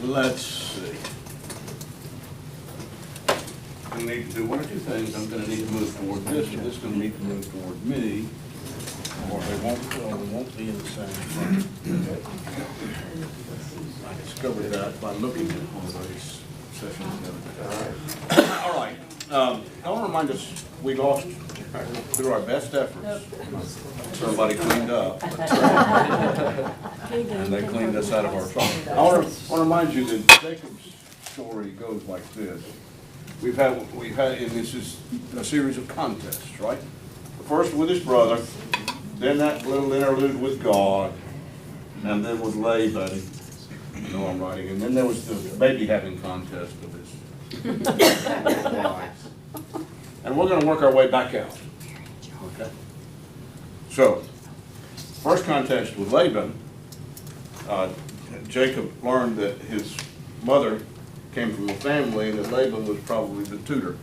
let's see. I'm going to need to do one or two things. I'm going to need to move toward this, or this is going to need to move toward me, or they won't be in the same frame. I discovered that by looking at one of those sessions the other day. All right. I want to remind us we lost, through our best efforts, somebody cleaned up. And they cleaned us out of our trouble. I want to remind you that Jacob's story goes like this. We've had, and this is a series of contests, right? The first with his brother, then that little interlude with God, and then with Laban. You know I'm writing. And then there was the baby having contest of his wives. And we're going to work our way back out. Okay? So, first contest with Laban, Jacob learned that his mother came from a family and that Laban was probably the tutor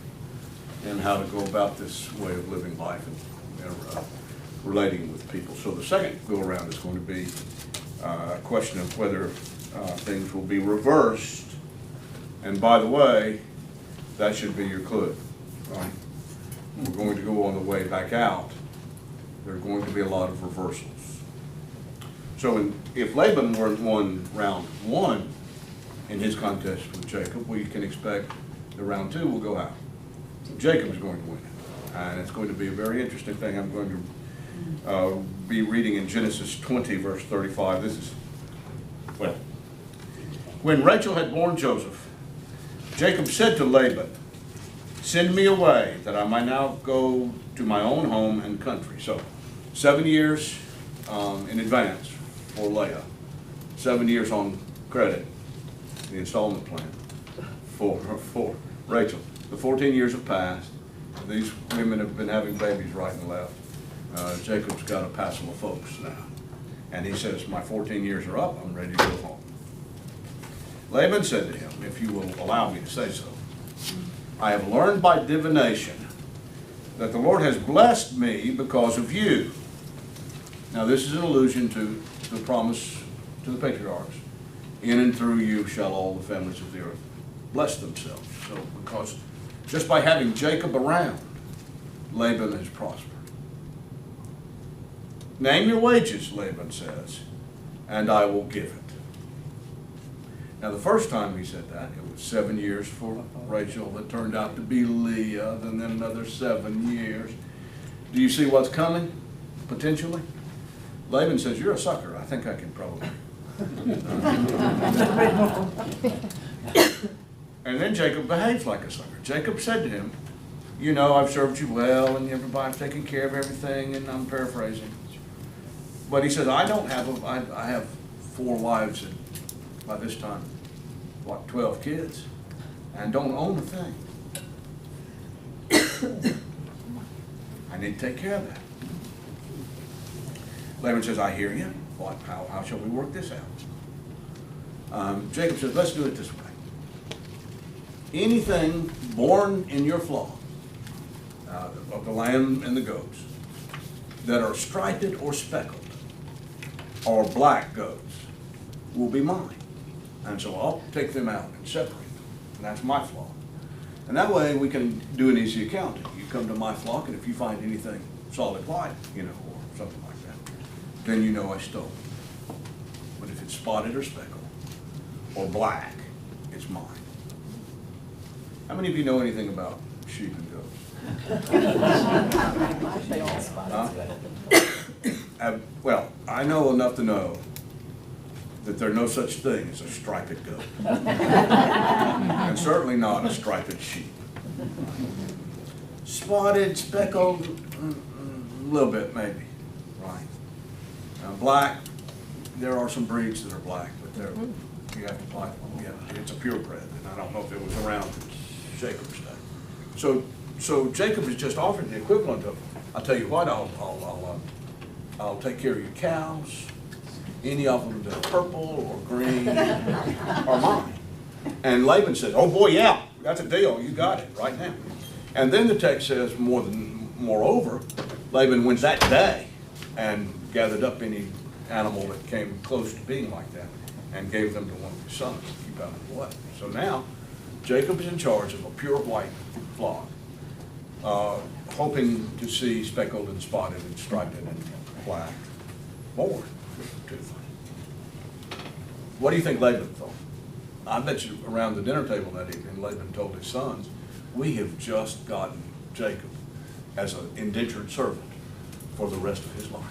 in how to go about this way of living life and relating with people. So the second go around is going to be a question of whether things will be reversed. And by the way, that should be your clue, right? We're going to go on the way back out. There are going to be a lot of reversals. So if Laban won round one in his contest with Jacob, we can expect that round two will go out. Jacob is going to win it. And it's going to be a very interesting thing. I'm going to be reading in Genesis 20, verse 35. This is, well, when Rachel had borne Joseph, Jacob said to Laban, "Send me away, that I might now go to my own home and country." So, 7 years in advance for Leah, 7 years on credit, the installment plan for Rachel. The 14 years have passed. These women have been having babies right and left. Jacob's got a passel of folks now. And he says, "My 14 years are up, I'm ready to go home." Laban said to him, "If you will allow me to say so, I have learned by divination that the Lord has blessed me because of you." Now this is an allusion to the promise to the patriarchs. "In and through you shall all the families of the earth bless themselves." So because just by having Jacob around, Laban has prospered. "Name your wages," Laban says, "and I will give it." Now the first time he said that, it was 7 years for Rachel that turned out to be Leah, and then another 7 years. Do you see what's coming, potentially? Laban says, "You're a sucker. I think I can probably." And then Jacob behaves like a sucker. Jacob said to him, "You know, I've served you well, and I've taken care of everything," and I'm paraphrasing. But he says, I have 4 wives and by this time, 12 kids, and don't own a thing. I need to take care of that. Laban says, "I hear you. How shall we work this out?" Jacob says, "Let's do it this way. Anything born in your flock, of the lamb and the goats, that are striped or speckled, or black goats, will be mine. And so I'll take them out and separate them. And that's my flock. And that way we can do an easy accounting. You come to my flock, and if you find anything solid white, or something like that, then you know I stole it. But if it's spotted or speckled, or black, it's mine." How many of you know anything about sheep and goats? Huh? Well, I know enough to know that there's no such thing as a striped goat. And certainly not a striped sheep. Spotted, speckled, a little bit maybe, right? Black, there are some breeds that are black, but you have to buy them. Yeah, it's a purebred, and I don't know if it was around Jacob's day. So Jacob is just offering the equivalent of, "I'll tell you what, I'll take care of your cows. Any of them that are purple or green are mine." And Laban said, "Oh boy, yeah, that's a deal. You got it right now." And then the text says, moreover, Laban went that day and gathered up any animal that came close to being like that and gave them to one of his sons to keep out of the way. So now, Jacob is in charge of a pure white flock, hoping to see speckled and spotted and striped and black born to them. What do you think Laban thought? I bet you around the dinner table that evening, Laban told his sons, we have just gotten Jacob as an indentured servant for the rest of his life.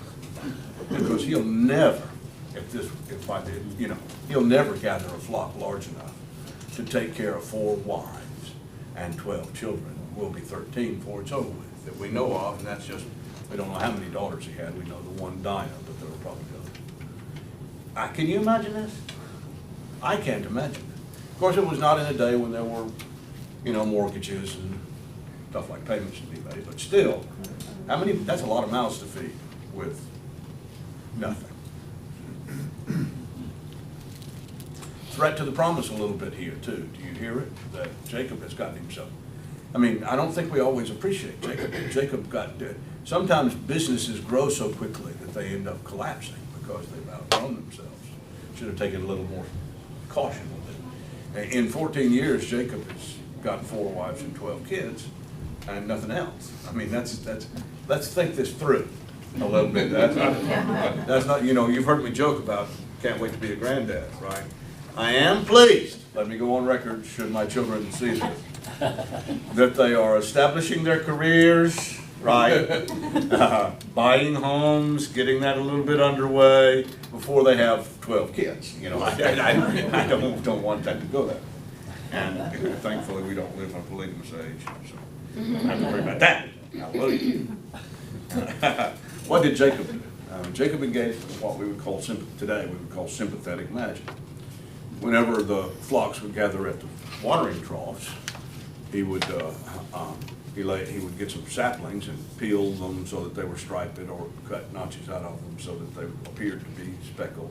Because he'll never, he'll never gather a flock large enough to take care of 4 wives and 12 children. Will be 13 before it's over with, that we know of, and that's just, we don't know how many daughters he had. We know the one Dinah, but there were probably others. Can you imagine this? I can't imagine it. Of course, it was not in a day when there were, mortgages and stuff like payments to be made, but still, that's a lot of mouths to feed with nothing. Threat to the promise a little bit here, too. Do you hear it? That Jacob has gotten himself. I don't think we always appreciate Jacob. Jacob got dead. Sometimes businesses grow so quickly that they end up collapsing because they've outgrown themselves. Should have taken a little more caution with it. In 14 years, Jacob has gotten 4 wives and 12 kids, and nothing else. Let's think this through a little bit. That's not, you've heard me joke about can't wait to be a granddad, right? I am pleased, let me go on record, should my children see this, that they are establishing their careers, right? Buying homes, getting that a little bit underway before they have 12 kids. I don't want that to go there. And thankfully, we don't live in a polygamous age, so I don't have to worry about that. Hallelujah. What did Jacob do? Jacob engaged in what we would call today we would call sympathetic magic. Whenever the flocks would gather at the watering troughs, he would get some saplings and peel them so that they were striped or cut notches out of them so that they appeared to be speckled,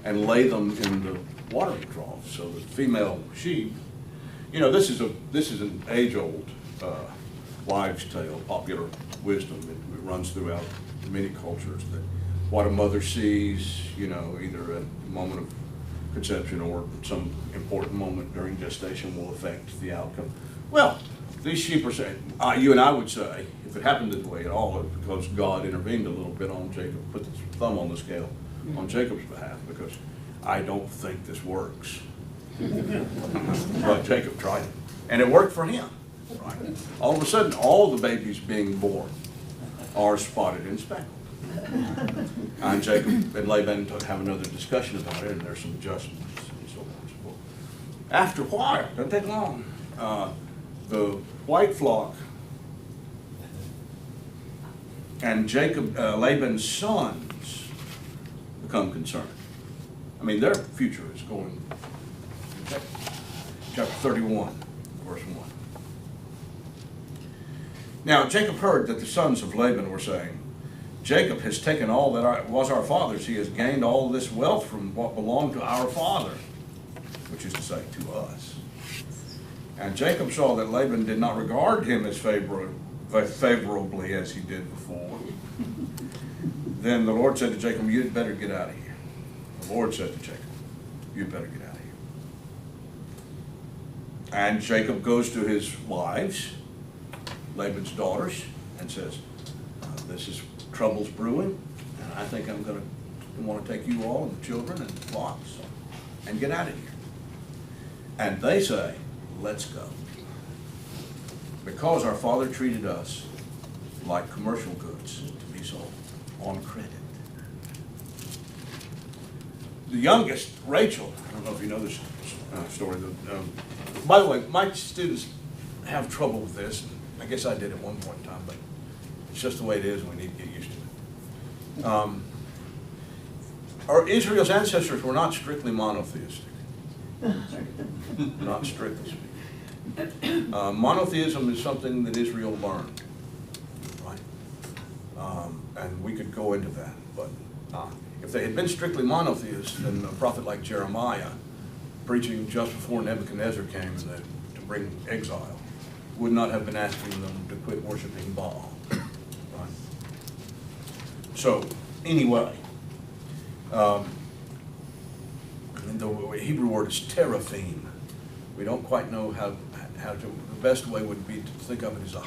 and lay them in the watering troughs so that female sheep, this is an age-old wives' tale, popular wisdom. It runs throughout many cultures that what a mother sees, either at the moment of conception or some important moment during gestation will affect the outcome. Well, these sheep are saying, you and I would say, if it happened that way at all, it's because God intervened a little bit on Jacob, put his thumb on the scale on Jacob's behalf, because I don't think this works. But Jacob tried it, and it worked for him. Right? All of a sudden, all the babies being born are spotted and speckled. And Jacob and Laban have another discussion about it, and there's some adjustments and so on and so forth. After a while, doesn't take long, the white flock and Laban's sons become concerned. Their future is going. Chapter 31, verse 1. Now Jacob heard that the sons of Laban were saying, Jacob has taken all that was our father's. He has gained all this wealth from what belonged to our father, which is to say, to us. And Jacob saw that Laban did not regard him as favorably as he did before. Then the Lord said to Jacob, you'd better get out of here. The Lord said to Jacob, you'd better get out of here. And Jacob goes to his wives, Laban's daughters, and says, this is trouble's brewing, and I think I'm going to want to take you all and the children and the flocks and get out of here. And they say, let's go. Because our father treated us like commercial goods to be sold on credit. The youngest, Rachel, I don't know if you know this story. By the way, my students have trouble with this. I guess I did at one point in time, but it's just the way it is, and we need to get used to it. Israel's ancestors were not strictly monotheistic. Not strictly speaking. Monotheism is something that Israel learned, right? And we could go into that, but if they had been strictly monotheists, then a prophet like Jeremiah, preaching just before Nebuchadnezzar came to bring exile, would not have been asking them to quit worshiping Baal. Right? So, anyway, And the Hebrew word is teraphim. We don't quite know how to, the best way would be to think of it as a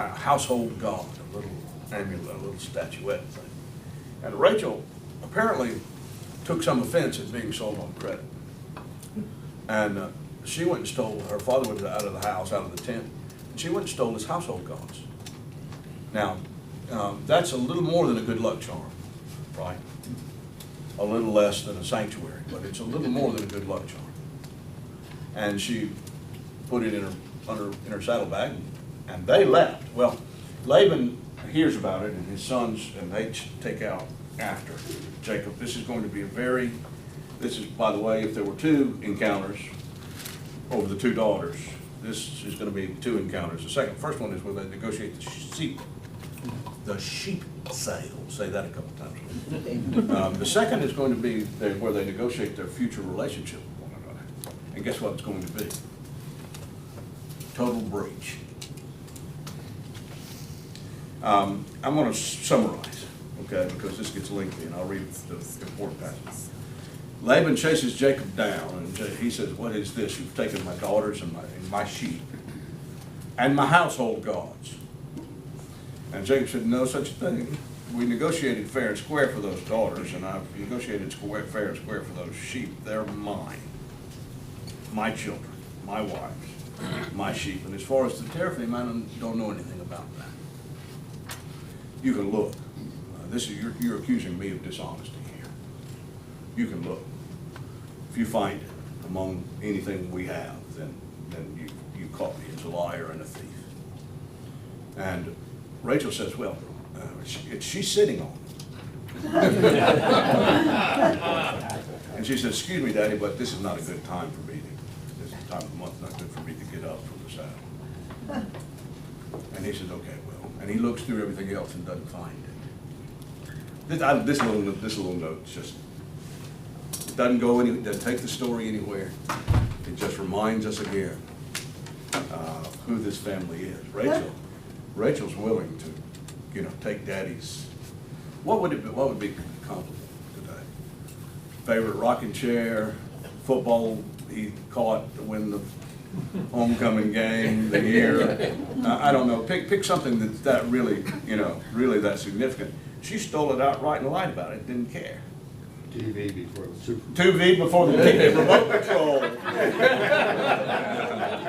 household god, a little amulet, a little statuette thing. And Rachel apparently took some offense at being sold on credit. And she went and stole, her father was out of the house, out of the tent, and she went and stole his household gods. Now, that's a little more than a good luck charm, right? A little less than a sanctuary, but it's a little more than a good luck charm. And she put it in her saddlebag, and they left. Well, Laban hears about it, and his sons, and they take out after Jacob. This is going to be this is, by the way, if there were 2 encounters over the 2 daughters, this is going to be 2 encounters. The first one is where they negotiate the sheep sale. Say that a couple times. The second is going to be where they negotiate their future relationship with one another. And guess what it's going to be? Total breach. I'm going to summarize, okay, because this gets lengthy, and I'll read the important passage. Laban chases Jacob down, and he says, "What is this? You've taken my daughters and my sheep and my household gods." And Jacob said, "No such thing. We negotiated fair and square for those daughters, and I've negotiated fair and square for those sheep. They're mine, my children, my wives, my sheep. And as far as the teraphim, I don't know anything about that. You can look. You're accusing me of dishonesty here. You can look. If you find it among anything we have, then you caught me as a liar and a thief." And Rachel says, "Well, she's sitting on it." And she says, "Excuse me, Daddy, but this is not a good time for me. This time of the month not good for me to get up from the saddle." And he says, "Okay, well." And he looks through everything else and doesn't find it. This little note just doesn't go any. Doesn't take the story anywhere. It just reminds us again who this family is. Rachel's willing to, take Daddy's. What would be a compliment today? Favorite rocking chair, football he caught to win the homecoming game, the year. I don't know. Pick something that really, really that significant. She stole it outright and lied about it. Didn't care. TV before the Super Bowl. TV before the TV. Remote control.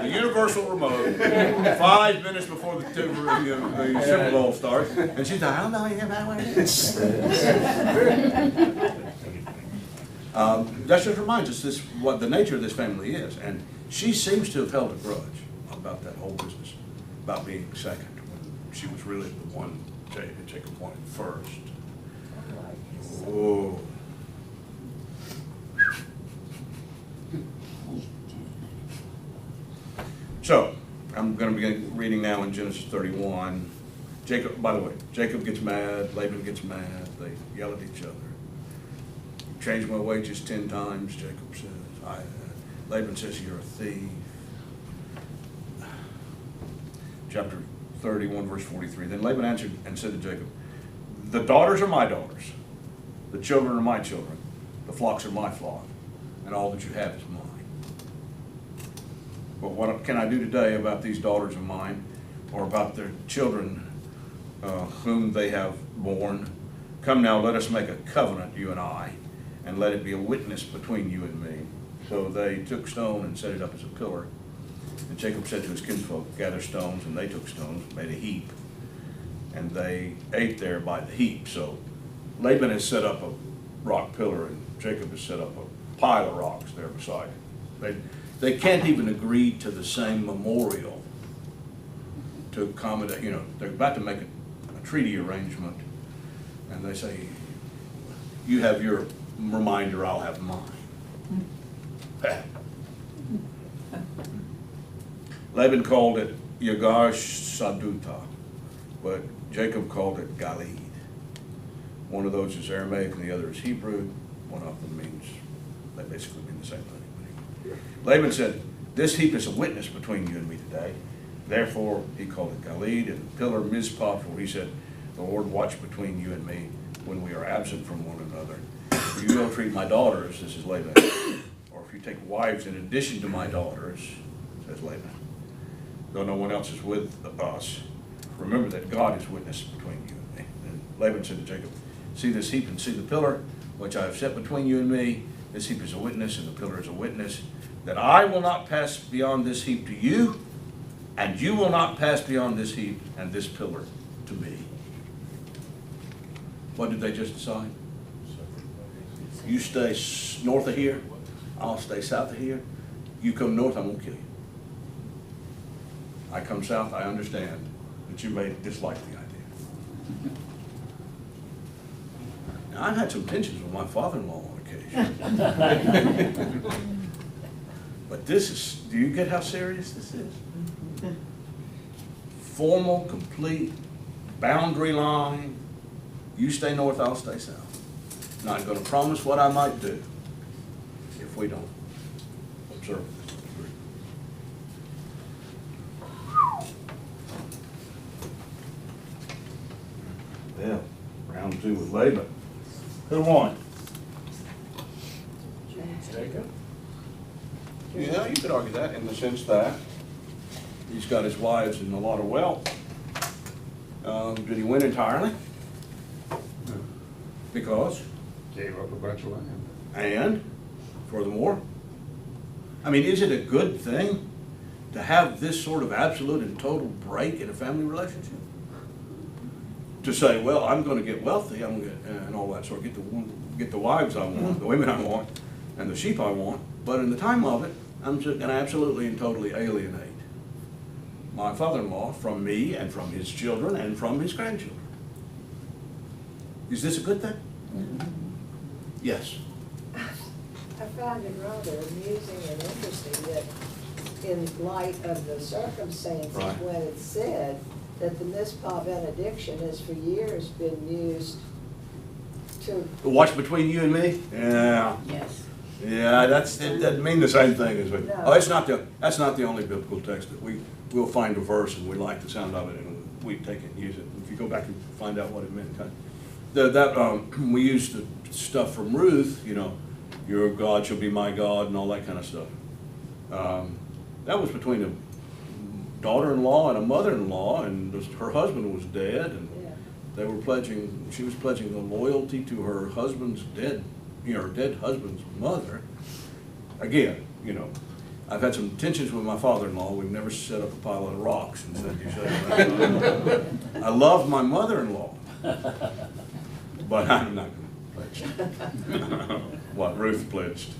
The universal remote. 5 minutes before the Super Bowl starts. And she's like, "I don't know anything about what it is." That just reminds us what the nature of this family is. And she seems to have held a grudge about that whole business, about being second, when she was really the one Jacob wanted first. Oh. So, I'm going to begin reading now in Genesis 31. By the way, Jacob gets mad, Laban gets mad, they yell at each other. "Change my wages 10 times, Jacob says. Laban says, "You're a thief." Chapter 31, verse 43. Then Laban answered and said to Jacob, "The daughters are my daughters, the children are my children, the flocks are my flock, and all that you have is mine. But what can I do today about these daughters of mine, or about their children whom they have borne? Come now, let us make a covenant, you and I, and let it be a witness between you and me." So they took stone and set it up as a pillar. And Jacob said to his kinsfolk, "Gather stones," and they took stones, made a heap, and they ate there by the heap. So Laban has set up a rock pillar, and Jacob has set up a pile of rocks there beside it. They can't even agree to the same memorial to accommodate, they're about to make a treaty arrangement, and they say, "You have your reminder, I'll have mine." Laban called it Yagash Saduta, but Jacob called it Galid. One of those is Aramaic and the other is Hebrew. One of them they basically mean the same thing. Laban said, "This heap is a witness between you and me today." Therefore, he called it Galid, and the pillar Mizpah, for he said, "The Lord watch between you and me when we are absent from one another." if you ill treat my daughters, this is Laban. Or if you take wives in addition to my daughters, says Laban. Though no one else is with us, remember that God is witness between you and me. And Laban said to Jacob, see this heap and see the pillar, which I have set between you and me. This heap is a witness, and the pillar is a witness, that I will not pass beyond this heap to you, and you will not pass beyond this heap and this pillar to me. What did they just decide? You stay north of here, I'll stay south of here. You come north, I'm going to kill you. I come south, I understand that you may dislike the idea. Now, I've had some tensions with my father-in-law on occasion. But this is, do you get how serious this is? Formal, complete, boundary line. You stay north, I'll stay south. Not going to promise what I might do if we don't observe this. Well, round two with Laban. Who won? Jacob. Yeah, you could argue that in the sense that he's got his wives and a lot of wealth. Did he win entirely? Because? Gave up a bunch of land. And, furthermore, I mean, is it a good thing to have this sort of absolute and total break in a family relationship? To say, well, I'm going to get wealthy, I'm going to, and all that sort of, get the wives I want, the women I want, and the sheep I want, but in the time of it, I'm just going to absolutely and totally alienate my father-in-law from me and from his children and from his grandchildren. Is this a good thing? Yes. I found it rather amusing and interesting that in light of the circumstances, Right. when it's said that the Mizpah benediction has for years been used to... Watch between you and me? Yeah. Yes. Yeah, it doesn't mean the same thing as we. No. Oh, that's not the only biblical text that we'll find a verse and we like the sound of it and we take it and use it. If you go back and find out what it meant, we used the stuff from Ruth, you know, your God shall be my God and all that kind of stuff. That was between a daughter-in-law and a mother-in-law, and her husband was dead, and Yeah. they were pledging. She was pledging the loyalty to her husband's dead. Her dead husband's mother. Again, you know, I've had some tensions with my father-in-law. We've never set up a pile of rocks and said, you should. I love my mother-in-law, but I'm not going to pledge what Ruth pledged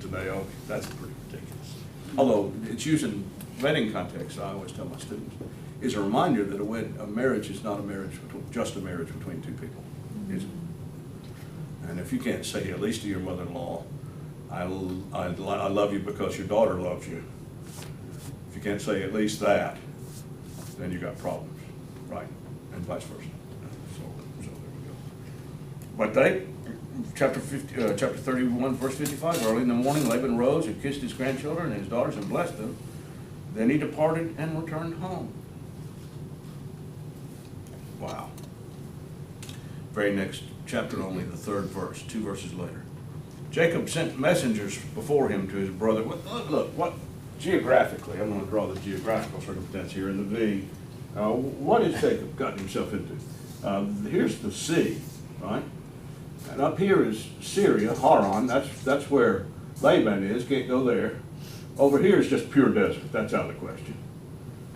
to Naomi. That's pretty ridiculous. Although it's used in wedding context, I always tell my students, is a reminder that a marriage is not a marriage just a marriage between two people. Is it? And if you can't say, at least to your mother-in-law, I love you because your daughter loves you. If you can't say at least that, then you got problems, right? And vice versa. So there we go. But chapter 31, verse 55, early in the morning, Laban rose and kissed his grandchildren and his daughters and blessed them. Then he departed and returned home. Wow. Very next chapter, only the third verse, 2 verses later. Jacob sent messengers before him to his brother. Look, what geographically, I'm going to draw the geographical circumstance here in the V. What has Jacob gotten himself into? Here's the sea, right? And up here is Syria, Haran. That's where Laban is. Can't go there. Over here is just pure desert. That's out of the question.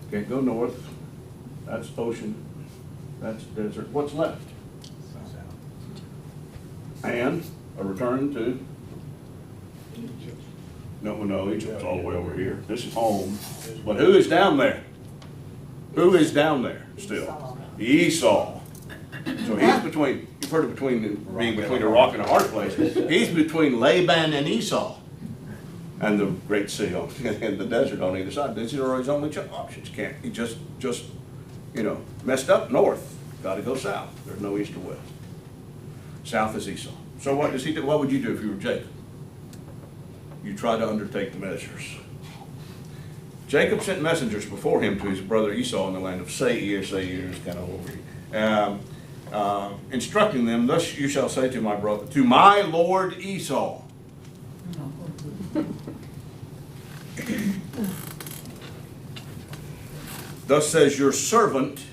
Can't go north. That's ocean. That's desert. What's left? And a return to Egypt. no, Egypt's all the way over here. This is home. But who is down there? Who is down there still? Esau. So he's between, you've heard of being between a rock and a hard place. He's between Laban and Esau. And the Great Sea and the desert on either side. These are his only options. He just messed up north. Got to go south. There's no east or west. South is Esau. So what does he do? What would you do if you were Jacob? You try to undertake the measures. Jacob sent messengers before him to his brother Esau in the land of Seir. Seir is kind of over here. instructing them, thus you shall say to my brother, to my lord Esau. Thus says your servant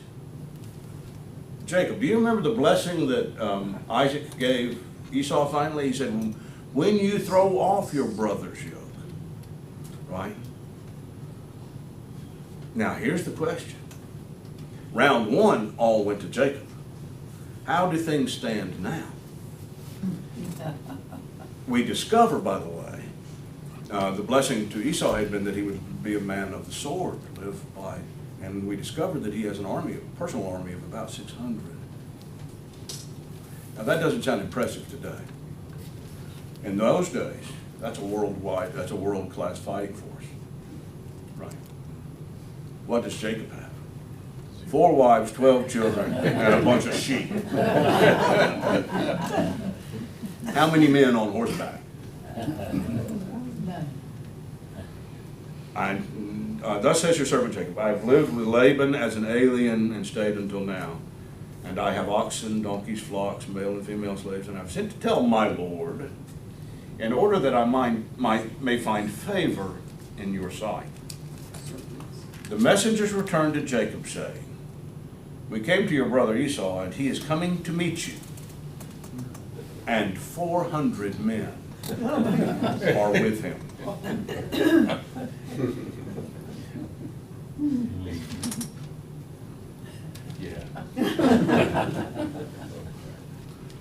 Jacob. Do you remember the blessing that Isaac gave Esau finally? He said, when you throw off your brother's yoke. Right? Now here's the question. Round one all went to Jacob. How do things stand now? We discover, by the way, the blessing to Esau had been that he would be a man of the sword, live by, and we discovered that he has an army, a personal army of about 600. Now that doesn't sound impressive today. In those days, that's a world-class fighting force. Right. What does Jacob have? 4 wives, 12 children, and a bunch of sheep. How many men on horseback? Thus says your servant Jacob, I have lived with Laban as an alien and stayed until now. And I have oxen, donkeys, flocks, male and female slaves, and I've sent to tell my Lord, in order that I may find favor in your sight. The messengers returned to Jacob, saying, we came to your brother Esau, and he is coming to meet you. And 400 men are with him.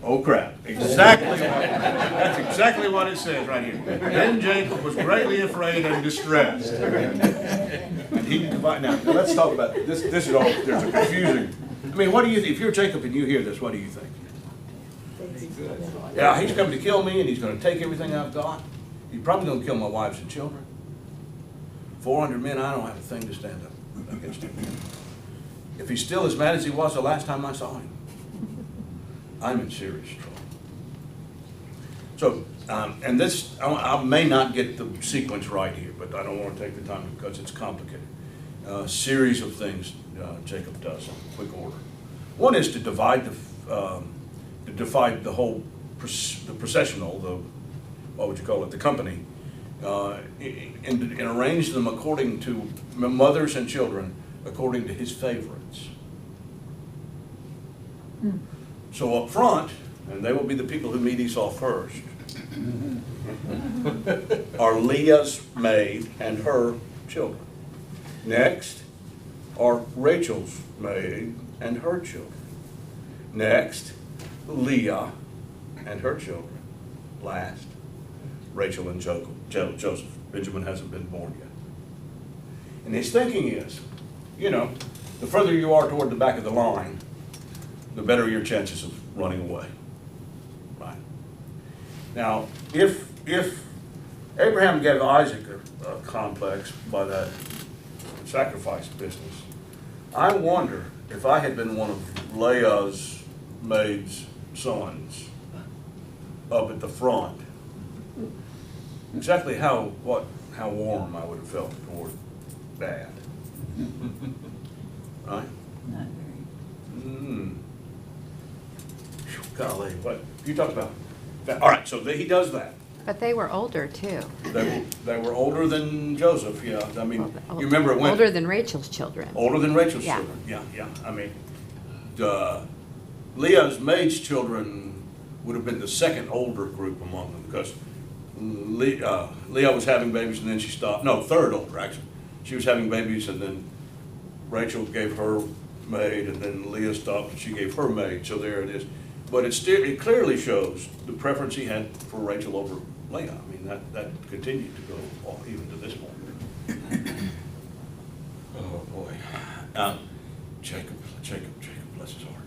Oh crap, that's exactly what it says right here. Then Jacob was greatly afraid and distressed. And he divided. Now let's talk about this. This is all, there's a confusing. I mean, what do you, if you're Jacob and you hear this, what do you think? Yeah, he's coming to kill me and he's going to take everything I've got. He's probably going to kill my wives and children. 400 men, I don't have a thing to stand up against him. If he's still as mad as he was the last time I saw him, I'm in serious trouble. So, and this, I may not get the sequence right here, but I don't want to take the time because it's complicated. Series of things Jacob does in quick order. One is to divide the whole the processional, what would you call it, the company, and arrange them according to mothers and children according to his favorites. So up front, and they will be the people who meet Esau first, are Leah's maid and her children. Next are Rachel's maid and her children. Next, Leah and her children. Last, Rachel and Joseph. Benjamin hasn't been born yet. And his thinking is, you know, the further you are toward the back of the line, the better your chances of running away. Right? Now, if Abraham gave Isaac a complex by that sacrifice business, I wonder if I had been one of Leah's maid's sons up at the front, exactly how warm I would have felt toward Dad. Right? Not very. Golly, what you talked about? All right, so he does that. But they were older too. They were older than Joseph. Yeah, I mean, you remember it went older than Rachel's children. Older than Rachel's Yeah. children. Yeah. I mean, Leah's maid's children would have been the second older group among them because Leah was having babies and then she stopped. No, third older actually. She was having babies and then Rachel gave her maid and then Leah stopped and she gave her maid. So there it is. But it clearly shows the preference he had for Rachel over Leah. I mean, that continued to go on even to this moment. Oh boy. Jacob, bless his heart.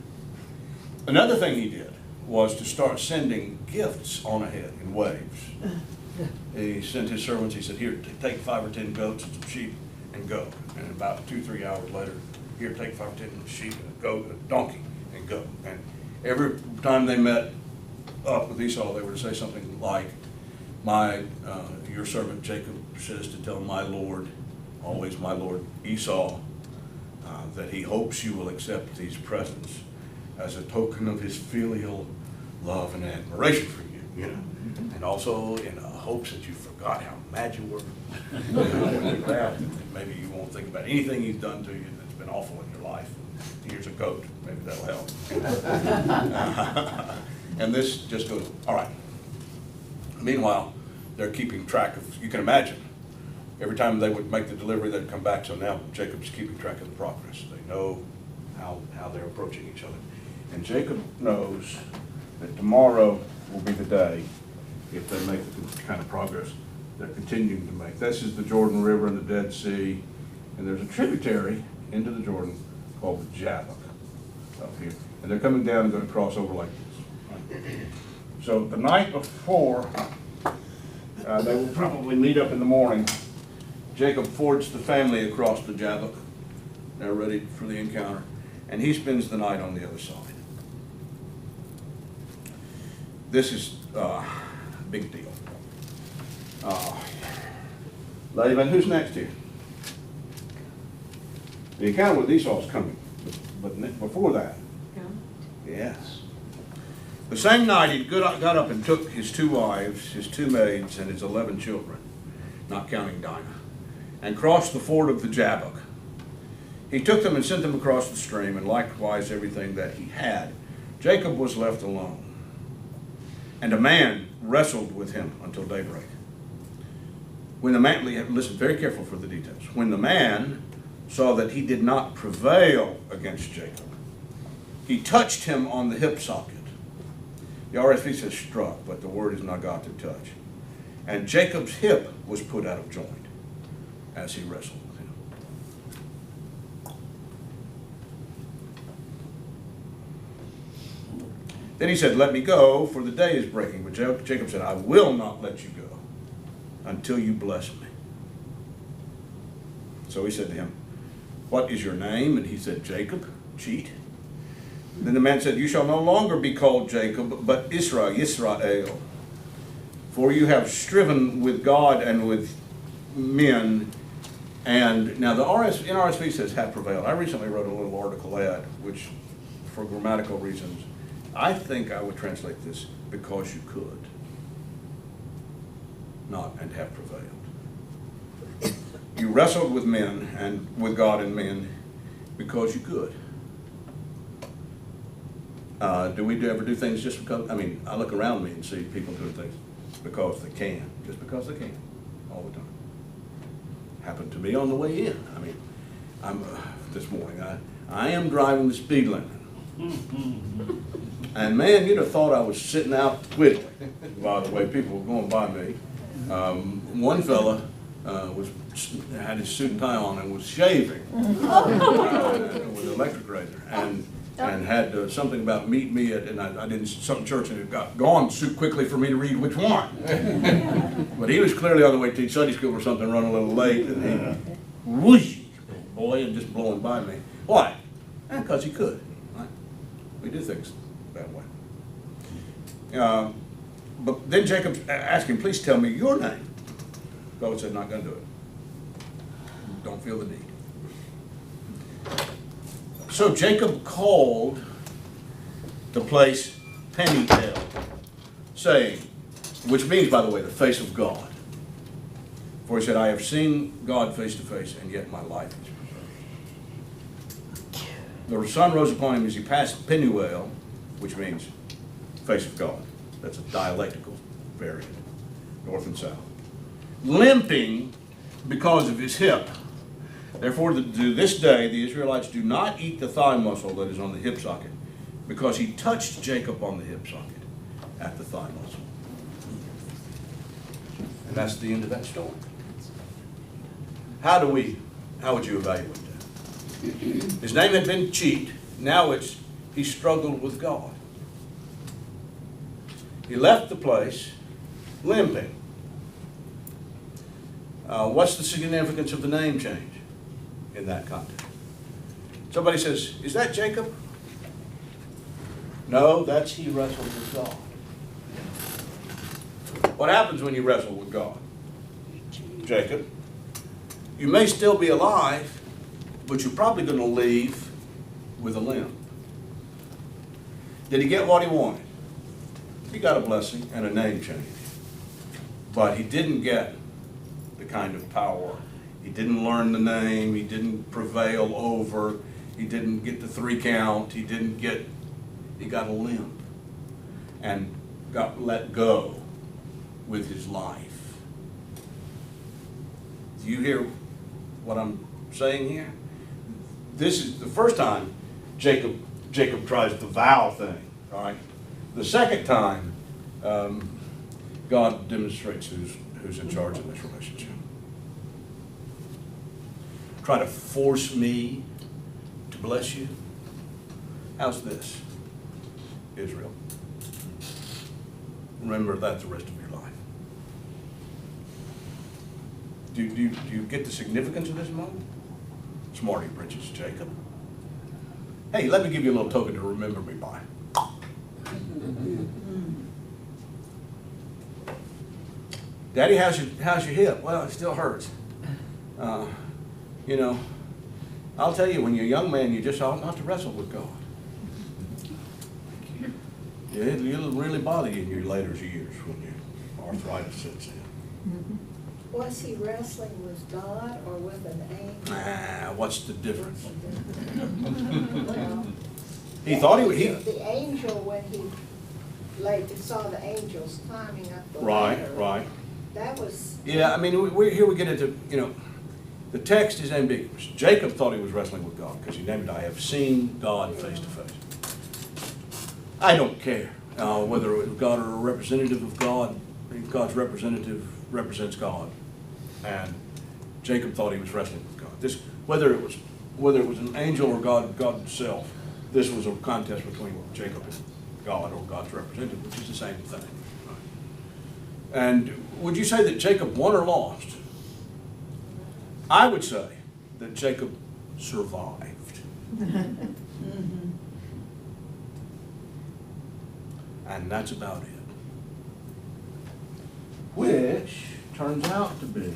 Another thing he did was to start sending gifts on ahead in waves. He sent his servants, he said, here, take 5 or 10 goats and some sheep and go. And about 2-3 hours later, here, take 5 or 10 sheep and a goat, a donkey, and go. And every time they met up with Esau, they were to say something like, your servant Jacob says to tell my Lord, always my Lord Esau, that he hopes you will accept these presents as a token of his filial love and admiration for you, you know, and also in hopes that you forgot how mad you were. When you laughed, maybe you won't think about anything he's done to you that's been awful in your life. Here's a goat, maybe that'll help. And this just goes, all right. Meanwhile, they're keeping track of, you can imagine, every time they would make the delivery, they'd come back. So now Jacob's keeping track of the progress. They know how they're approaching each other. And Jacob knows that tomorrow will be the day, if they make the kind of progress they're continuing to make. This is the Jordan River and the Dead Sea, and there's a tributary into the Jordan called the Jabbok up here. And they're coming down and going to cross over like this. Right? So the night before, they will probably meet up in the morning. Jacob forwards the family across the Jabbok. They're ready for the encounter. And he spends the night on the other side. This is a big deal. Laban, who's next here? The encounter with Esau is coming. But before that, yes. The same night he got up and took his 2 wives, his 2 maids, and his 11 children, not counting Dinah, and crossed the ford of the Jabbok. He took them and sent them across the stream, and likewise everything that he had. Jacob was left alone, and a man wrestled with him until daybreak. When the man, listen very careful for the details. When the man saw that he did not prevail against Jacob, he touched him on the hip socket. The RSV says struck, but the word is nagat, to touch. And Jacob's hip was put out of joint as he wrestled with him. Then he said, "Let me go, for the day is breaking." But Jacob said, "I will not let you go until you bless me." So he said to him, "What is your name?" And he said, "Jacob," cheat. Then the man said, "You shall no longer be called Jacob, but Yisrael. For you have striven with God and with men." And now the NRSV says have prevailed. I recently wrote a little article which, for grammatical reasons, I think I would translate this, because you could. Not and have prevailed. You wrestled with men and with God and men because you could. Do we ever do things just because? I mean, I look around me and see people doing things because they can, just because they can, all the time. Happened to me on the way in. I mean, this morning I am driving the speed limit, and man, you'd have thought I was sitting out twiddling. By the way, people were going by me. One fella had his suit and tie on and was shaving with an electric razor, and had something about meet me at, and I didn't, some church, and it got gone too quickly for me to read which one. But he was clearly on the way to teach Sunday school or something, running a little late, and he, whoosh, boy, and just blowing by me. Why? Because he could. Right? We do things that way. But then Jacob asked him, "Please tell me your name." God said, "Not going to do it. Don't feel the need." So Jacob called the place Peniel, saying, which means, by the way, the face of God. For he said, "I have seen God face to face, and yet my life is preserved." The sun rose upon him as he passed Peniel, which means face of God. That's a dialectical variant, north and south. Limping because of his hip. Therefore, to this day, the Israelites do not eat the thigh muscle that is on the hip socket, because he touched Jacob on the hip socket at the thigh muscle. And that's the end of that story. How would you evaluate that? His name had been cheat. Now he struggled with God. He left the place limping. What's the significance of the name change in that context? Somebody says, "Is that Jacob?" No, that's he wrestled with God. What happens when you wrestle with God? Jacob, you may still be alive, but you're probably going to leave with a limp. Did he get what he wanted? He got a blessing and a name change. But he didn't get the kind of power. He didn't learn the name. He didn't prevail over. He didn't get the 3 count. He got a limp and got let go with his life. Do you hear what I'm saying here? This is the first time Jacob tries the vow thing, all right? The second time, God demonstrates who's in charge of this relationship. Try to force me to bless you. How's this, Israel? Remember that the rest of your life. Do you get the significance of this moment? Smarty britches, Jacob. Hey, let me give you a little token to remember me by. Daddy, how's your hip? Well, it still hurts. You know, I'll tell you, when you're a young man, you just ought not to wrestle with God. It'll really bother you in your later years when your arthritis sets in. Was he wrestling with God or with an angel? What's the difference? Well, He thought he the angel, when he saw the angels climbing up the Right, ladder. right. That was. Yeah, I mean, here we get into, the text is ambiguous. Jacob thought he was wrestling with God because he named it, I have seen God face to face. I don't care whether it was God or a representative of God. God's representative represents God. And Jacob thought he was wrestling with God. Whether it was an angel or God himself, this was a contest between Jacob and God, or God's representative, which is the same thing. And would you say that Jacob won or lost? I would say that Jacob survived. And that's about it. Which turns out to be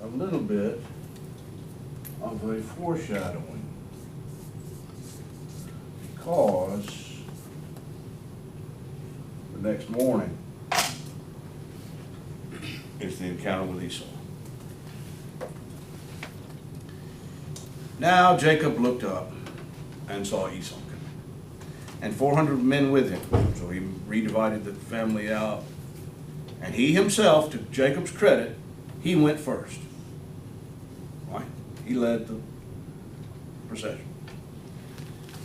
a little bit of a foreshadowing. Because the next morning is the encounter with Esau. Now Jacob looked up and saw Esau coming, and 400 men with him. So he redivided the family out. And he himself, to Jacob's credit, he went first. Right? He led the procession.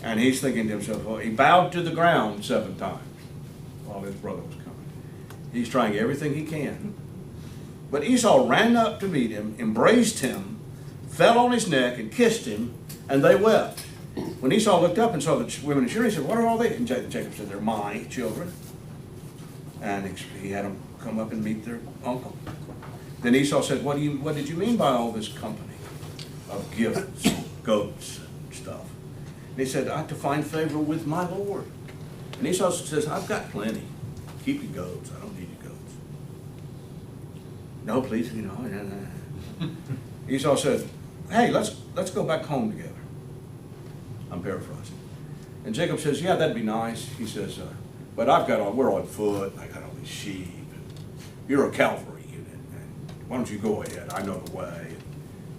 And he's thinking to himself, well, he bowed to the ground 7 times while his brother was coming. He's trying everything he can. But Esau ran up to meet him, embraced him, fell on his neck and kissed him, and they wept. When Esau looked up and saw the women and children, he said, what are all these? And Jacob said, they're my children. And he had them come up and meet their uncle. Then Esau said, what did you mean by all this company of gifts, goats, and stuff? And he said, to find favor with my Lord. And Esau says, I've got plenty. Keep your goats. I don't need your goats. No, please, Esau said, hey, let's go back home together. I'm paraphrasing. And Jacob says, yeah, that'd be nice. He says, but we're on foot. I got all these sheep. You're a cavalry unit. And why don't you go ahead? I know the way.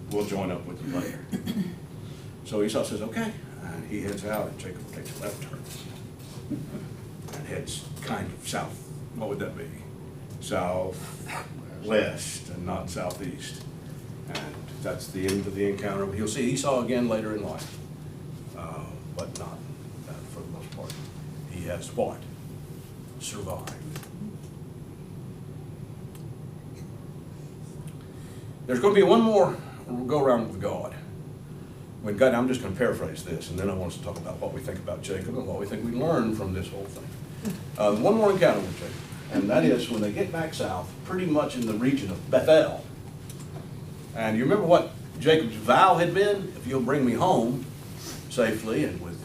We'll join up with you later. So Esau says, okay. And he heads out, and Jacob takes a left turn and heads kind of south. What would that be? Southwest and not southeast. And that's the end of the encounter. He'll see Esau again later in life, but not for the most part. He has what? Survived. There's going to be one more go around with God. When God, I'm just going to paraphrase this, and then I want us to talk about what we think about Jacob and what we think we learn from this whole thing. One more encounter with Jacob, and that is when they get back south, pretty much in the region of Bethel. And you remember what Jacob's vow had been? If you'll bring me home safely and with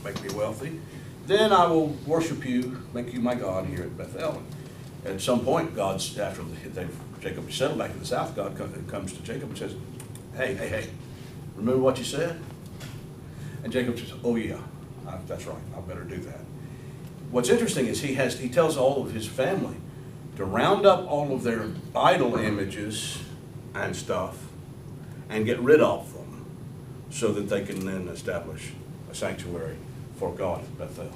make me wealthy, then I will worship you, make you my God here at Bethel. At some point, after Jacob settled back in the south, God comes to Jacob and says, hey, remember what you said? And Jacob says, oh yeah, That's right, I better do that. What's interesting is he tells all of his family to round up all of their idol images and stuff and get rid of them so that they can then establish a sanctuary for God at Bethel.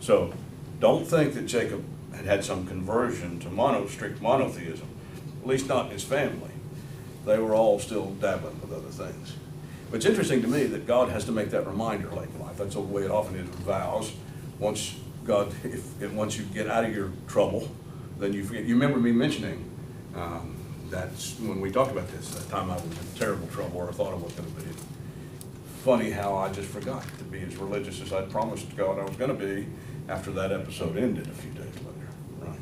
So don't think that Jacob had some conversion to strict monotheism, at least not in his family. They were all still dabbling with other things. But it's interesting to me that God has to make that reminder late in life. That's the way it often is with vows. Once you get out of your trouble, then you forget. You remember me mentioning that's when we talked about this, that time I was in terrible trouble, or I thought I was going to be. Funny how I just forgot to be as religious as I'd promised God I was going to be after that episode ended a few days later, right?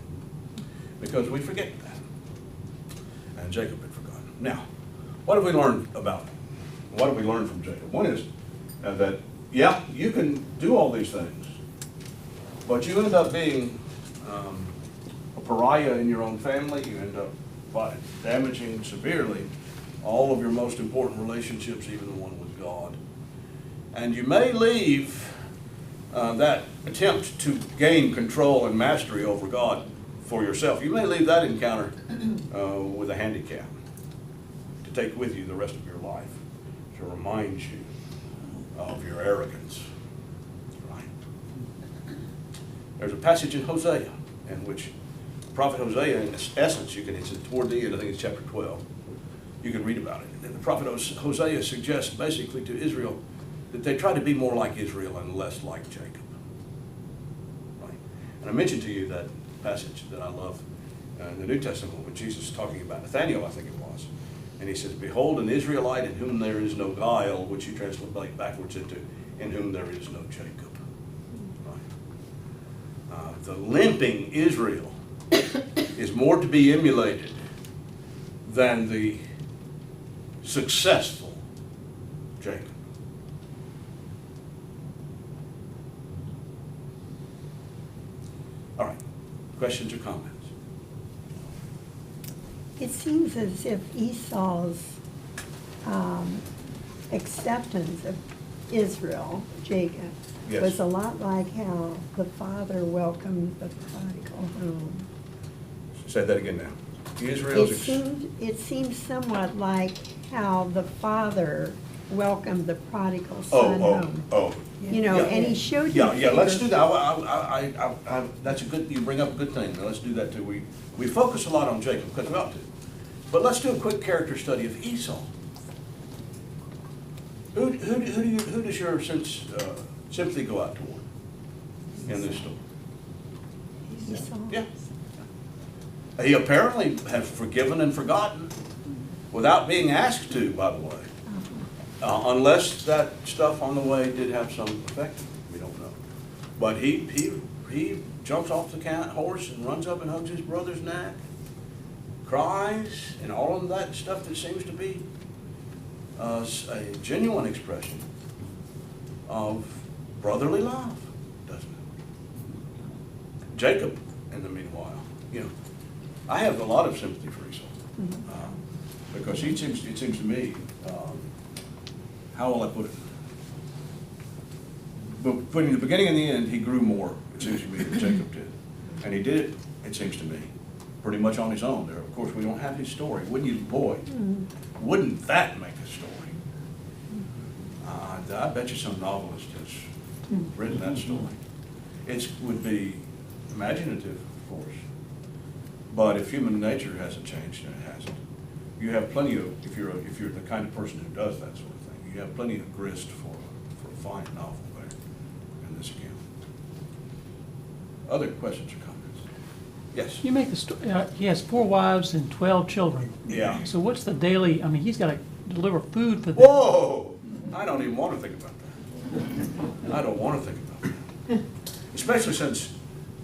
Because we forget that. And Jacob had forgotten. Now, what have we learned about him? What have we learned from Jacob? One is that, yeah, you can do all these things, but you end up being a pariah in your own family. You end up damaging severely all of your most important relationships, even the one with God. And you may leave that attempt to gain control and mastery over God for yourself. You may leave that encounter with a handicap to take with you the rest of your life, to remind you of your arrogance. Right? There's a passage in Hosea in which prophet Hosea, in essence, it's toward the end, I think it's chapter 12. You can read about it. And the prophet Hosea suggests basically to Israel that they try to be more like Israel and less like Jacob. Right? And I mentioned to you that passage that I love in the New Testament when Jesus is talking about Nathanael, I think it was. And he says, "Behold, an Israelite in whom there is no guile," which you translate backwards into, "in whom there is no Jacob." Right? The limping Israel is more to be emulated than the successful Jacob. All right, questions or comments? It seems as if Esau's acceptance of Israel, Jacob, Yes. was a lot like how the father welcomed the prodigal home. Say that again now. Israel's It seems somewhat like how the father welcomed the prodigal son home. You know, Yeah. and he showed you. Yeah, let's do that. That's a good, you bring up a good thing. Now, let's do that too. We focus a lot on Jacob because we ought to. But let's do a quick character study of Esau. Who does your sympathy go out toward in this story? Esau. Yeah. He apparently has forgiven and forgotten without being asked to, by the way. Unless that stuff on the way did have some effect. We don't know. But he jumps off the horse and runs up and hugs his brother's neck, cries, and all of that stuff that seems to be a genuine expression of brotherly love, doesn't it? Jacob, in the meanwhile, I have a lot of sympathy for Esau. Because it seems to me, how will I put it? But between the beginning and the end, he grew more, it seems to me, than Jacob did. And he did it seems to me, pretty much on his own there. Of course, we don't have his story. Wouldn't you, boy, wouldn't that make a story? I bet you some novelist has written that story. It would be imaginative, of course. But if human nature hasn't changed, and it hasn't, you have plenty of, if you're the kind of person who does that sort of thing, you have plenty of grist for a fine novel there in this account. Other questions or comments? Yes? You make the story, he has 4 wives and 12 children. Yeah. So what's the daily, he's got to deliver food for them. Whoa! I don't even want to think about that. I don't want to think about that. Especially since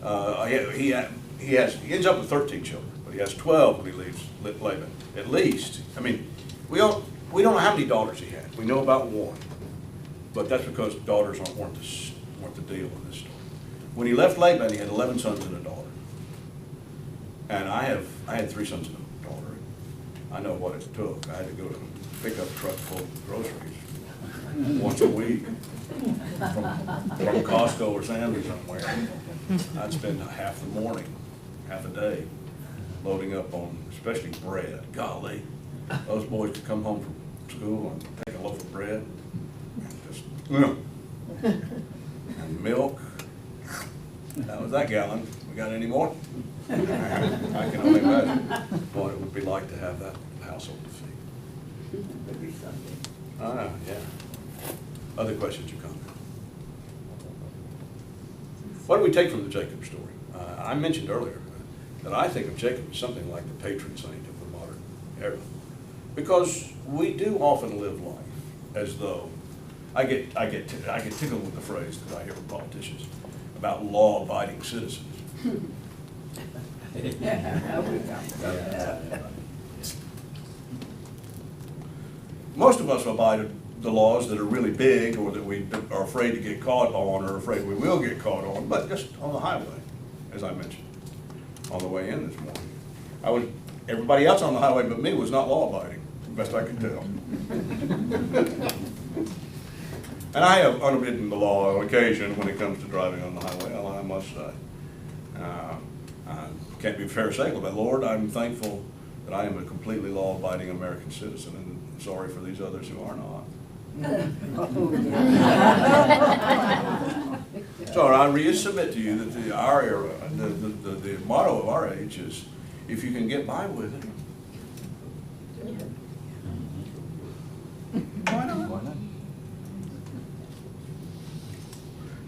he ends up with 13 children, but he has 12 when he leaves Laban, at least. We don't know how many daughters he had. We know about 1, but that's because daughters weren't the deal in this story. When he left Laban, he had 11 sons and a daughter. And I had 3 sons and a daughter. I know what it took. I had to go to a pickup truck full of groceries once a week from Costco or Sam's or somewhere. I'd spend half the morning, half a day, loading up on, especially bread. Golly, those boys could come home from school and take a loaf of bread, and just, and milk. That was that gallon. We got any more? I can only imagine what it would be like to have that household to feed. Maybe Sunday. Yeah. Other questions or comments? What do we take from the Jacob story? I mentioned earlier that I think of Jacob as something like the patron saint of the modern era, because we do often live life as though I get tickled with the phrase that I hear from politicians about law-abiding citizens. Most of us abide the laws that are really big, or that we are afraid to get caught on, or afraid we will get caught on, but just on the highway, as I mentioned, on the way in this morning. Everybody else on the highway but me was not law-abiding, best I could tell. And I have unbidden the law on occasion when it comes to driving on the highway, I must say. I can't be pharisaical, but Lord, I'm thankful that I am a completely law-abiding American citizen, and sorry for these others who are not. So I resubmit to you that our era, the motto of our age is, if you can get by with it, why not?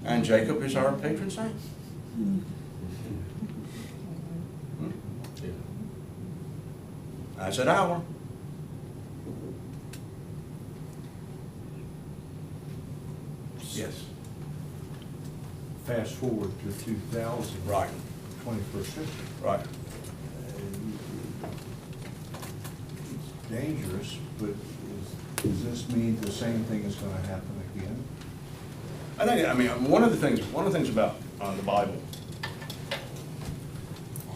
And Jacob is our patron saint. I said our. Yes. Fast forward to 2000. Right. 21st century. Right. It's dangerous, but does this mean the same thing is going to happen again? I mean, one of the things about the Bible,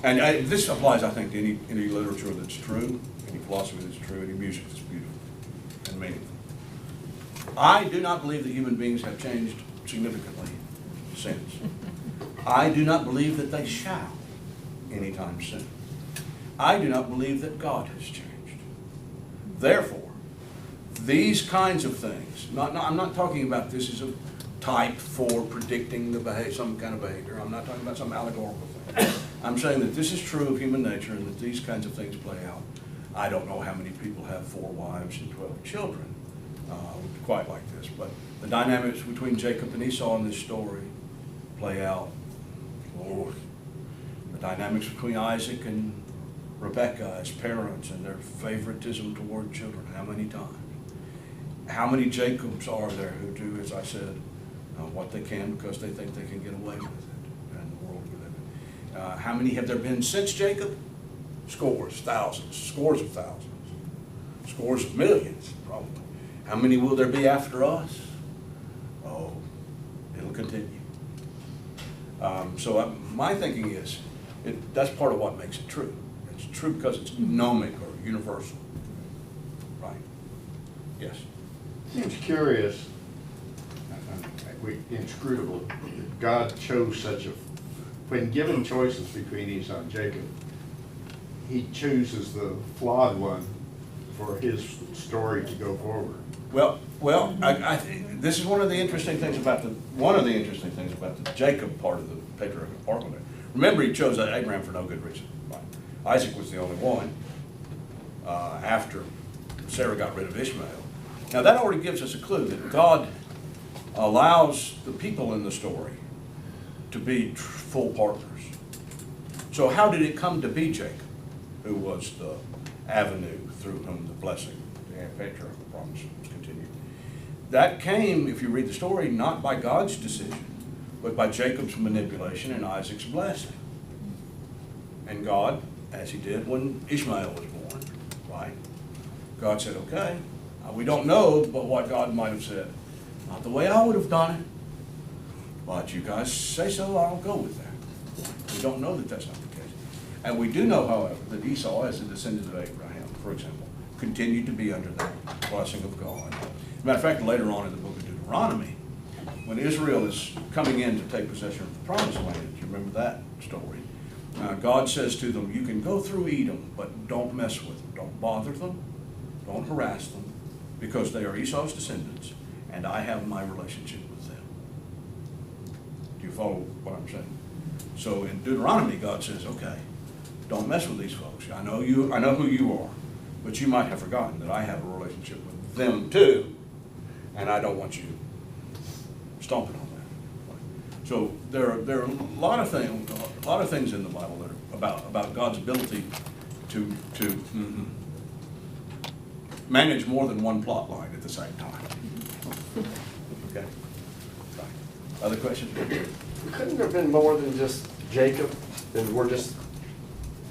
and this applies, I think, to any literature that's true, any philosophy that's true, any music that's beautiful and meaningful. I do not believe that human beings have changed significantly since. I do not believe that they shall anytime soon. I do not believe that God has changed. Therefore, these kinds of things, I'm not talking about this as a type for predicting some kind of behavior. I'm not talking about some allegorical thing. I'm saying that this is true of human nature and that these kinds of things play out. I don't know how many people have 4 wives and 12 children quite like this, but the dynamics between Jacob and Esau in this story play out. Lord, the dynamics between Isaac and Rebekah as parents and their favoritism toward children, how many times? How many Jacobs are there who do, as I said, what they can because they think they can get away with it in the world we live in? How many have there been since Jacob? Scores, thousands, scores of thousands, scores of millions, probably. How many will there be after us? Oh, it'll continue. So my thinking is, that's part of what makes it true. It's true because it's gnomic or universal. Right? Yes? Seems curious, inscrutable, that God chose such a, when given choices between Esau and Jacob, he chooses the flawed one for his story to go forward. Well, I think this is one of the interesting things about the Jacob part of the patriarchal argument. Remember, he chose Abraham for no good reason. Right? Isaac was the only one after Sarah got rid of Ishmael. Now that already gives us a clue that God allows the people in the story to be full partners. So how did it come to be Jacob, who was the avenue through whom the blessing, the patriarchal promise was continued? That came, if you read the story, not by God's decision, but by Jacob's manipulation and Isaac's blessing. And God, as he did when Ishmael was born, right? God said, okay, we don't know but what God might have said. Not the way I would have done it, but you guys say so, I'll go with that. We don't know that that's not the case. And we do know, however, that Esau, as a descendant of Abraham, for example, continued to be under the blessing of God. Matter of fact, later on in the book of Deuteronomy, when Israel is coming in to take possession of the promised land, you remember that story? God says to them, you can go through Edom, but don't mess with them. Don't bother them. Don't harass them, because they are Esau's descendants, and I have my relationship with them. Do you follow what I'm saying? So in Deuteronomy, God says, okay, don't mess with these folks. I know who you are, but you might have forgotten that I have a relationship with them too, and I don't want you stomping on that. So there are a lot of things in the Bible that are about God's ability to manage more than one plot line at the same time. Okay. Right. Other questions? Couldn't there have been more than just Jacob, and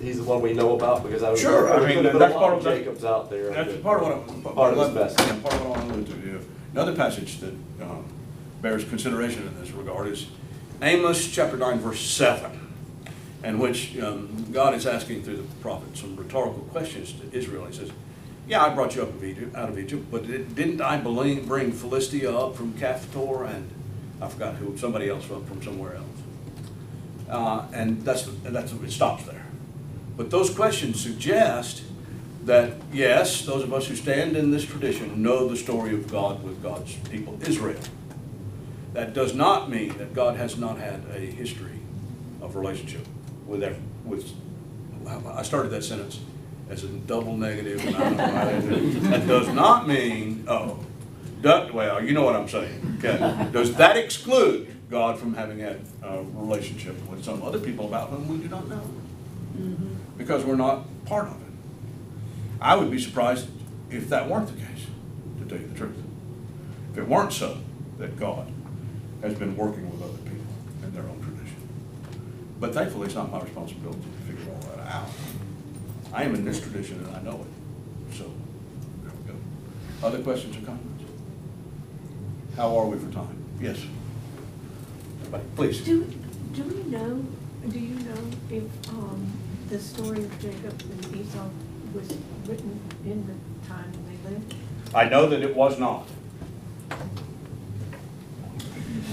he's the one we know about? Because I Sure, I mean, that's part of Jacob's out there. That's part of what part of this message. Yeah, part of what I wanted to do. Another passage that bears consideration in this regard is Amos chapter 9, verse 7, in which God is asking through the prophet some rhetorical questions to Israel. He says, yeah, I brought you out of Egypt, but didn't I bring Philistia up from Caphtor, and I forgot who, somebody else up from somewhere else. And it stops there. But those questions suggest that, yes, those of us who stand in this tradition know the story of God with God's people, Israel. That does not mean that God has not had a history of relationship with I started that sentence as a double negative, and I don't know how that does not mean, well, you know what I'm saying. Okay. Does that exclude God from having had a relationship with some other people about whom we do not know? Because we're not part of it. I would be surprised if that weren't the case, to tell you the truth. If it weren't so, that God has been working with other people in their own tradition. But thankfully, it's not my responsibility to figure all that out. I am in this tradition and I know it. So, there we go. Other questions or comments? How are we for time? Yes. Everybody, please. Do you know if the story of Jacob and Esau was written in the time when they lived? I know that it was not.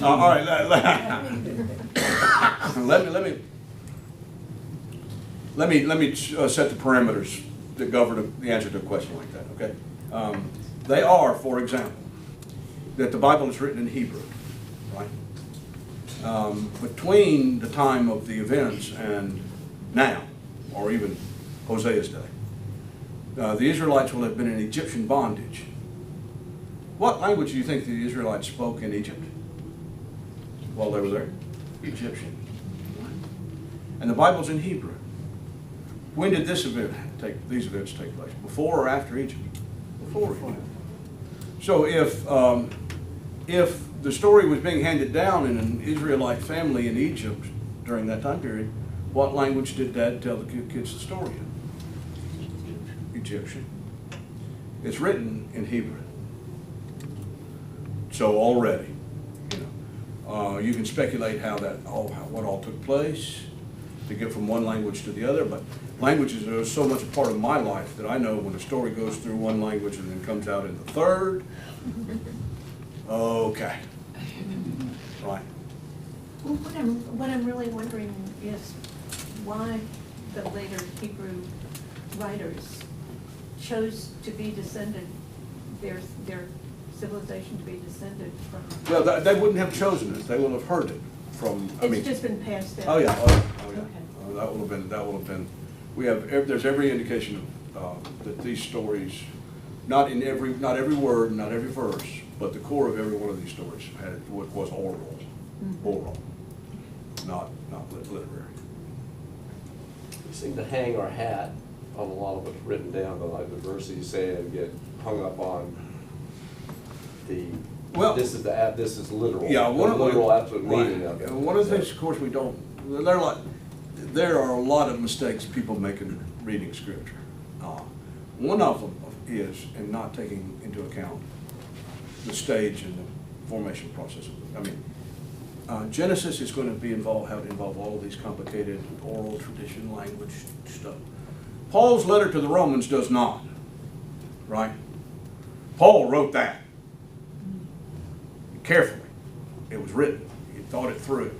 All right, let me set the parameters that govern the answer to a question like that, okay? They are, for example, that the Bible is written in Hebrew, right? Between the time of the events and now, or even Hosea's day, the Israelites will have been in Egyptian bondage. What language do you think the Israelites spoke in Egypt while they were there? Egyptian. And the Bible's in Hebrew. When did these events take place? Before or after Egypt? Before Egypt. So if the story was being handed down in an Israelite family in Egypt during that time period, what language did Dad tell the kids the story in? Egyptian. It's written in Hebrew. So already, you can speculate what all took place to get from one language to the other, but languages are so much a part of my life that I know when a story goes through one language and then comes out in the third. Okay. Right. Well, what I'm really wondering is why the later Hebrew writers chose to be descended, their civilization to be descended from. Well, they wouldn't have chosen it. They would have heard it from. It's just been passed down. Oh yeah. Oh yeah. Okay. That would have been. There's every indication that these stories, not every word, not every verse, but the core of every one of these stories was oral, oral, not literary. We seem to hang our hat on a lot of what's written down, but like the verses you say and get hung up on this is literal. Yeah, literal absolute meaning of it. One of the things, of course, we don't. There are a lot of mistakes people make in reading scripture. One of them is in not taking into account the stage and the formation process. Genesis is going to involve all of these complicated oral tradition, language stuff. Paul's letter to the Romans does not, right? Paul wrote that. carefully. It was written. He thought it through.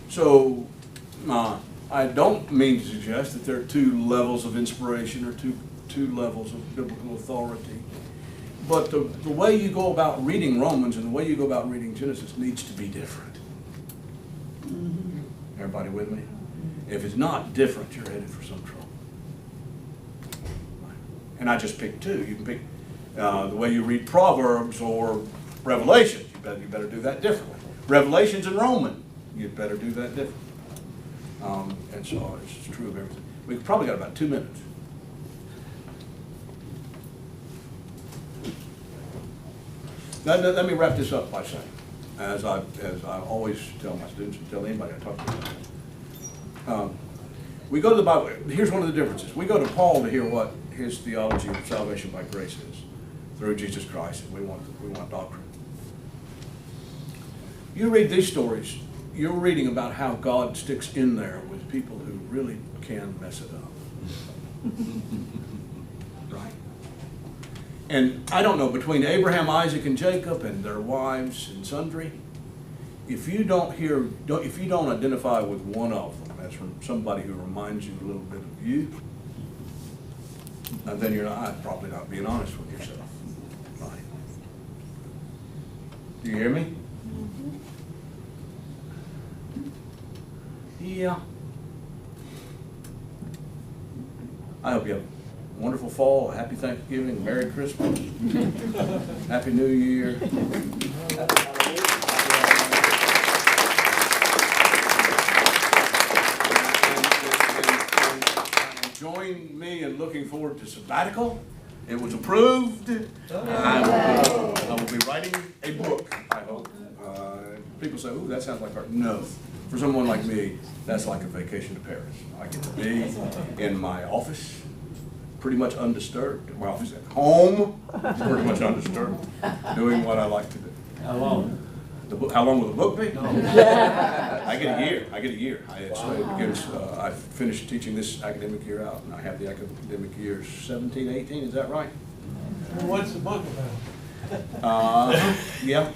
So I don't mean to suggest that there are two levels of inspiration or two levels of biblical authority. But the way you go about reading Romans and the way you go about reading Genesis needs to be different. Everybody with me? If it's not different, you're headed for some trouble. And I just picked two. You can pick the way you read Proverbs or Revelations. You better do that differently. Revelations and Romans, you'd better do that differently. And so it's true of everything. We've probably got about 2 minutes. Let me wrap this up by saying, as I always tell my students and tell anybody I talk to, we go to the Bible. Here's one of the differences. We go to Paul to hear what his theology of salvation by grace is through Jesus Christ, and we want doctrine. You read these stories, you're reading about how God sticks in there with people who really can mess it up. Right? And I don't know, between Abraham, Isaac, and Jacob and their wives and sundry, if you don't identify with one of them as from somebody who reminds you a little bit of you, then you're probably not being honest with yourself. Right? Do you hear me? Yeah. I hope you have a wonderful fall, a happy Thanksgiving, Merry Christmas, Happy New Year. Join me in looking forward to sabbatical. It was approved. I will be writing a book, I hope. People say, ooh, that sounds like art. No. For someone like me, that's like a vacation to Paris. I get to be in my office, pretty much undisturbed. My office at home, pretty much undisturbed, doing what I like to do. How long? How long will the book be? No. I get a year. It begins, I finished teaching this academic year out, and I have the academic year 17, 18, is that right? What's the book about? Yeah.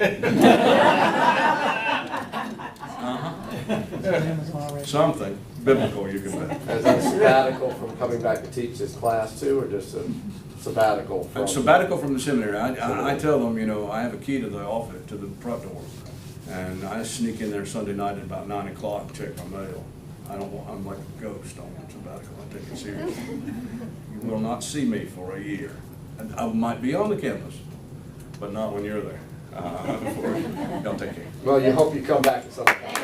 Something biblical you can bet. Is that a sabbatical from coming back to teach this class too, or just a sabbatical from? A sabbatical from the seminary. I tell them, I have a key to the office, to the front door, and I sneak in there Sunday night at about 9 o'clock and check my mail. I'm like a ghost on sabbatical. I take it seriously. You will not see me for a year. And I might be on the campus, but not when you're there. Don't take care. Well, you hope you come back at some point.